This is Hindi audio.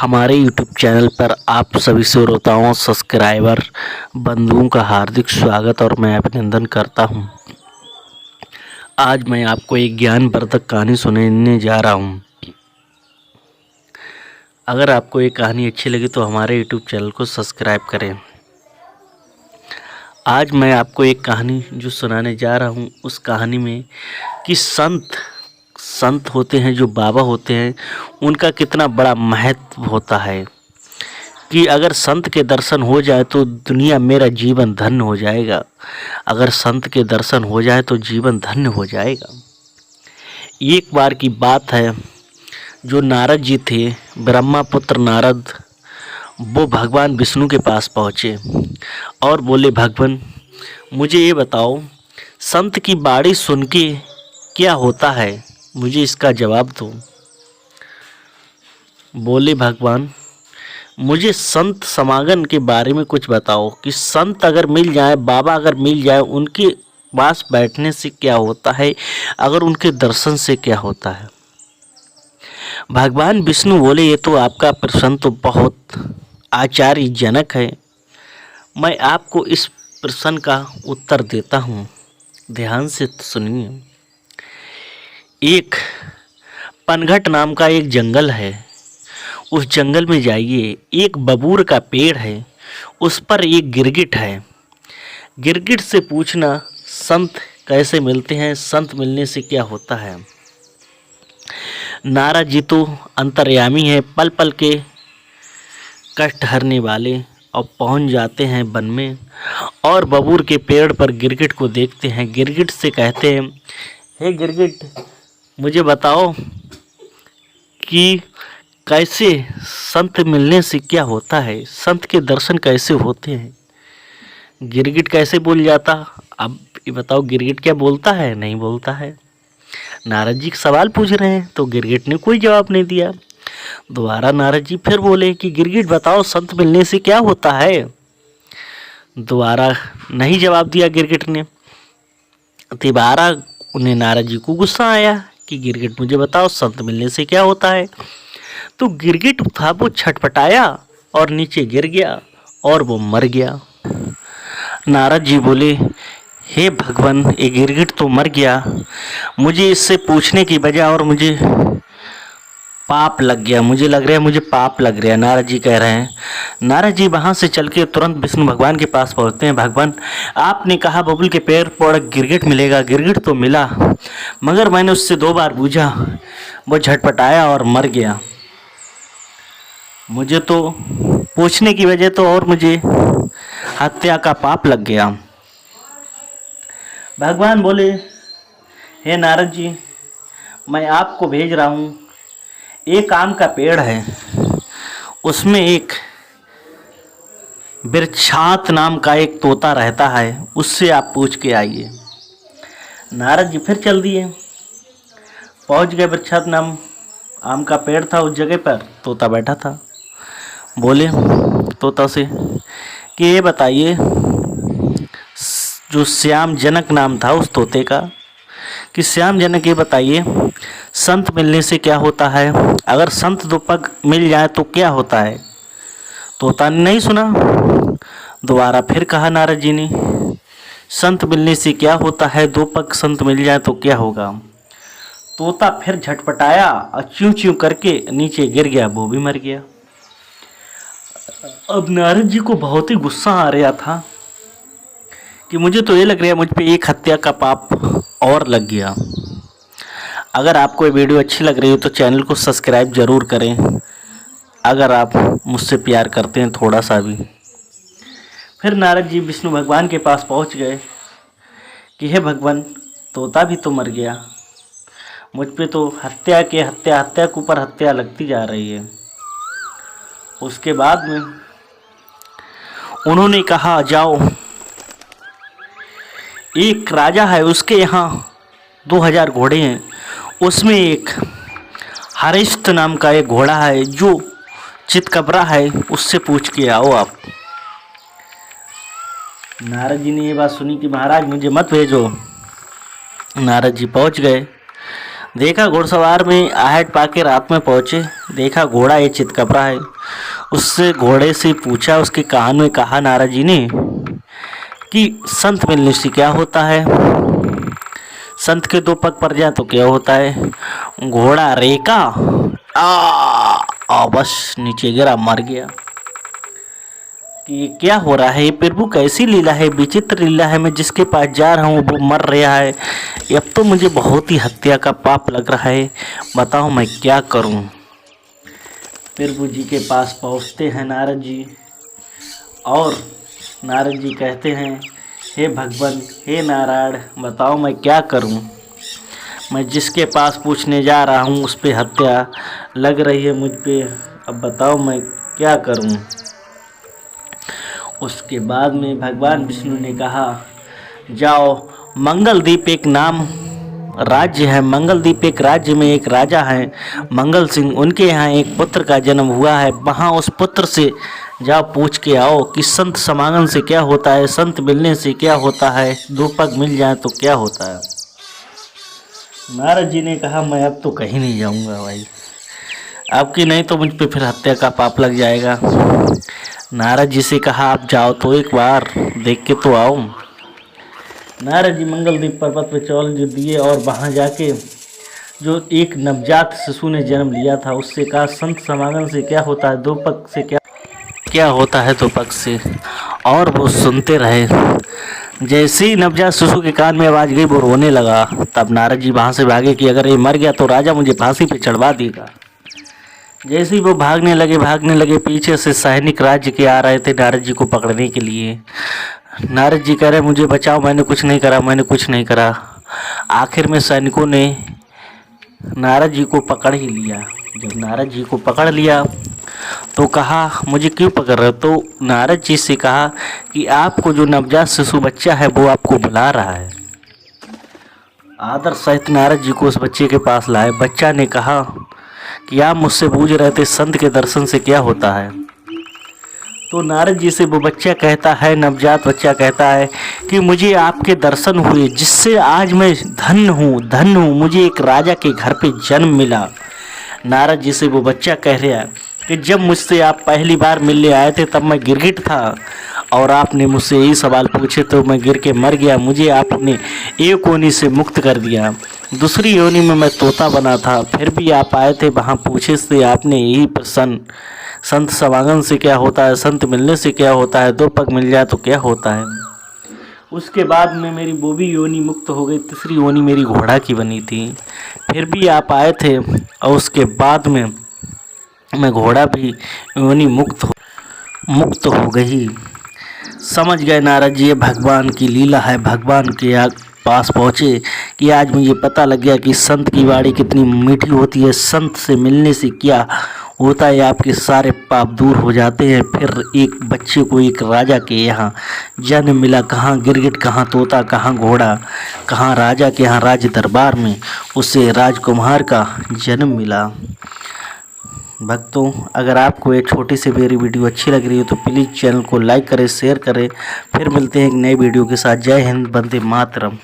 हमारे YouTube चैनल पर आप सभी श्रोताओं सब्सक्राइबर बंधुओं का हार्दिक स्वागत और मैं अभिनंदन करता हूं। आज मैं आपको एक ज्ञानवर्धक कहानी सुनाने जा रहा हूं। अगर आपको ये कहानी अच्छी लगी तो हमारे YouTube चैनल को सब्सक्राइब करें। आज मैं आपको एक कहानी जो सुनाने जा रहा हूं, उस कहानी में कि संत होते हैं, जो बाबा होते हैं, उनका कितना बड़ा महत्व होता है कि अगर संत के दर्शन हो जाए तो दुनिया मेरा जीवन धन्य हो जाएगा। अगर संत के दर्शन हो जाए तो जीवन धन्य हो जाएगा। एक बार की बात है, जो नारद जी थे, ब्रह्मापुत्र नारद, वो भगवान विष्णु के पास पहुँचे और बोले, भगवान मुझे ये बताओ, संत की बाणी सुन के क्या होता है, मुझे इसका जवाब दो। बोले, भगवान मुझे संत समागम के बारे में कुछ बताओ कि संत अगर मिल जाए, बाबा अगर मिल जाए, उनके पास बैठने से क्या होता है, अगर उनके दर्शन से क्या होता है। भगवान विष्णु बोले, ये तो आपका प्रश्न तो बहुत आश्चर्यजनक है। मैं आपको इस प्रश्न का उत्तर देता हूँ, ध्यान से सुनिए। एक पनघट नाम का एक जंगल है, उस जंगल में जाइए, एक बबूर का पेड़ है, उस पर एक गिरगिट है। गिरगिट से पूछना संत कैसे मिलते हैं, संत मिलने से क्या होता है। नारद जी तो अंतर्यामी है, पल पल के कष्ट हरने वाले, और पहुंच जाते हैं वन में और बबूर के पेड़ पर गिरगिट को देखते हैं। गिरगिट से कहते हैं, हे गिरगिट, मुझे बताओ कि कैसे संत मिलने से क्या होता है, संत के दर्शन कैसे होते हैं। गिरगिट कैसे बोल जाता, अब ये बताओ, गिरगिट क्या बोलता है, नहीं बोलता है। नारद जी सवाल पूछ रहे हैं तो गिरगिट ने कोई जवाब नहीं दिया। दोबारा नारद जी फिर बोले कि गिरगिट बताओ, संत मिलने से क्या होता है। दोबारा नहीं जवाब दिया गिरगिट ने। दोबारा उन्हें नारद जी को गुस्सा आया कि गिरगिट मुझे बताओ, संत मिलने से क्या होता है। तो गिरगिट था वो छटपटाया और नीचे गिर गया और वो मर गया। नारद जी बोले, हे भगवान, ये गिरगिट तो मर गया, मुझे इससे पूछने की बजाय और मुझे पाप लग गया, मुझे लग रहा है मुझे पाप लग रहा है। नारद जी कह रहे हैं। नारद जी वहाँ से चल के तुरंत विष्णु भगवान के पास पहुँचते हैं। भगवान, आपने कहा बबूल के पेड़ पर गिरगिट मिलेगा, गिरगिट तो मिला, मगर मैंने उससे 2 बार पूछा, वो झटपटाया और मर गया। मुझे तो पूछने की वजह तो और मुझे हत्या का पाप लग गया। भगवान बोले, हे नारद जी, मैं आपको भेज रहा हूँ, एक आम का पेड़ है, उसमें एक बिरछात नाम का एक तोता रहता है, उससे आप पूछ के आइए। नारद जी फिर चल दिए, पहुँच गए। बिरछात नाम आम का पेड़ था, उस जगह पर तोता बैठा था। बोले तोता से कि ये बताइए, जो श्याम जनक नाम था उस तोते का, कि श्याम जनक ये बताइए, संत मिलने से क्या होता है, अगर संत 2 पग मिल जाए तो क्या होता है। तोता ने नहीं सुना। दोबारा फिर कहा नारद जी ने, संत मिलने से क्या होता है, 2 पग संत मिल जाए तो क्या होगा। तोता फिर झटपटाया और च्यूं च्यूं करके नीचे गिर गया, वो भी मर गया। अब नारद जी को बहुत ही गुस्सा आ रहा था कि मुझे तो ये लग रहा है मुझ पे एक हत्या का पाप और लग गया। अगर आपको ये वीडियो अच्छी लग रही हो तो चैनल को सब्सक्राइब ज़रूर करें, अगर आप मुझसे प्यार करते हैं थोड़ा सा भी। फिर नारद जी विष्णु भगवान के पास पहुंच गए कि हे भगवान, तोता भी तो मर गया, मुझ पे तो हत्या के ऊपर हत्या लगती जा रही है। उसके बाद में उन्होंने कहा, जाओ, एक राजा है, उसके यहाँ 2000 घोड़े हैं, उसमें एक हरिष्ट नाम का एक घोड़ा है जो चितकबरा है, उससे पूछ के आओ आप। नारद जी ने ये बात सुनी कि महाराज मुझे मत भेजो। नारद जी पहुँच गए, देखा घुड़सवार में आहट पाके रात में पहुँचे। देखा घोड़ा ये चितकबरा है। उससे घोड़े से पूछा, उसके कान में कहा नारद जी ने कि संत मिलने से क्या होता है, संत के दो पग पड़ जाए तो क्या होता है। घोड़ा रेका बस नीचे गिरा, मर गया। कि ये क्या हो रहा है, ये प्रभु कैसी लीला है, विचित्र लीला है। मैं जिसके पास जा रहा हूँ वो मर रहा है। अब तो मुझे बहुत ही हत्या का पाप लग रहा है। बताओ मैं क्या करूँ। प्रभु जी के पास पहुँचते हैं नारद जी, और नारद जी कहते हैं, हे भगवान, हे नारायण, बताओ मैं क्या करूं। मैं जिसके पास पूछने जा रहा हूं उस पे हत्या लग रही है मुझ पे। अब बताओ मैं क्या करूं। उसके बाद में भगवान विष्णु ने कहा, जाओ, मंगलदीप एक नाम राज्य है। मंगलदीप एक राज्य में एक राजा है मंगल सिंह, उनके यहाँ एक पुत्र का जन्म हुआ है। वहाँ उस पुत्र से जाओ, पूछ के आओ कि संत समागम से क्या होता है, संत मिलने से क्या होता है, दो पग मिल जाए तो क्या होता है। नारद जी ने कहा, मैं अब तो कहीं नहीं जाऊंगा भाई, आपकी नहीं तो मुझ पे फिर हत्या का पाप लग जाएगा। नारद जी से कहा, आप जाओ तो एक बार देख के तो आओ। नारद जी मंगलदीप पर्वत पे चल दिए, और वहाँ जाके जो एक नवजात शिशु ने जन्म लिया था उससे कहा, संत समागम से क्या होता है, दो पग से क्या होता है, दो पग से। और वो सुनते रहे। जैसे ही नवजात शिशु के कान में आवाज़ गई वो रोने लगा। तब नारद जी वहाँ से भागे कि अगर ये मर गया तो राजा मुझे फांसी पे चढ़वा देगा। जैसे ही वो भागने लगे पीछे से सैनिक राज्य के आ रहे थे नारद जी को पकड़ने के लिए। नारद जी कह रहे, मुझे बचाओ, मैंने कुछ नहीं करा। आखिर में सैनिकों ने नारद जी को पकड़ ही लिया। जब नारद जी को पकड़ लिया तो कहा, मुझे क्यों पकड़ रहे हो। तो नारद जी से कहा कि आपको जो नवजात शिशु बच्चा है वो आपको बुला रहा है। आदर सहित नारद जी को उस बच्चे के पास लाए। बच्चा ने कहा कि आप मुझसे पूछ रहे थे संत के दर्शन से क्या होता है। तो नारद जी से वो बच्चा कहता है, नवजात बच्चा कहता है कि मुझे आपके दर्शन हुए, जिससे आज मैं धन्य हूँ, मुझे एक राजा के घर पे जन्म मिला। नारद जी से वो बच्चा कह रहा है कि जब मुझसे आप पहली बार मिलने आए थे तब मैं गिरगिट था, और आपने मुझसे यही सवाल पूछे तो मैं गिर के मर गया। मुझे आपने एक योनि से मुक्त कर दिया, दूसरी योनि में मैं तोता बना था। फिर भी आप आए थे, वहाँ पूछे से आपने यही प्रश्न, संत समागम से क्या होता है, संत मिलने से क्या होता है, दो पग मिल जाए तो क्या होता है। उसके बाद में मेरी वो भी योनि मुक्त हो गई, तीसरी योनि मेरी घोड़ा की बनी थी। फिर भी आप आए थे, और उसके बाद में मैं घोड़ा भी योनि मुक्त हो गई। समझ गए नारद जी, ये भगवान की लीला है। भगवान के पास पहुँचे कि आज मुझे पता लग गया कि संत की वाणी कितनी मीठी होती है। संत से मिलने से क्या होता है, आपके सारे पाप दूर हो जाते हैं। फिर एक बच्चे को एक राजा के यहाँ जन्म मिला। कहाँ गिरगिट, कहाँ तोता, कहाँ घोड़ा, कहाँ राजा के यहाँ राज दरबार में उसे राजकुमार का जन्म मिला। भक्तों, अगर आपको ये छोटी सी मेरी वीडियो अच्छी लग रही है तो प्लीज़ चैनल को लाइक करें, शेयर करें। फिर मिलते हैं एक नई वीडियो के साथ। जय हिंद, वंदे मातरम।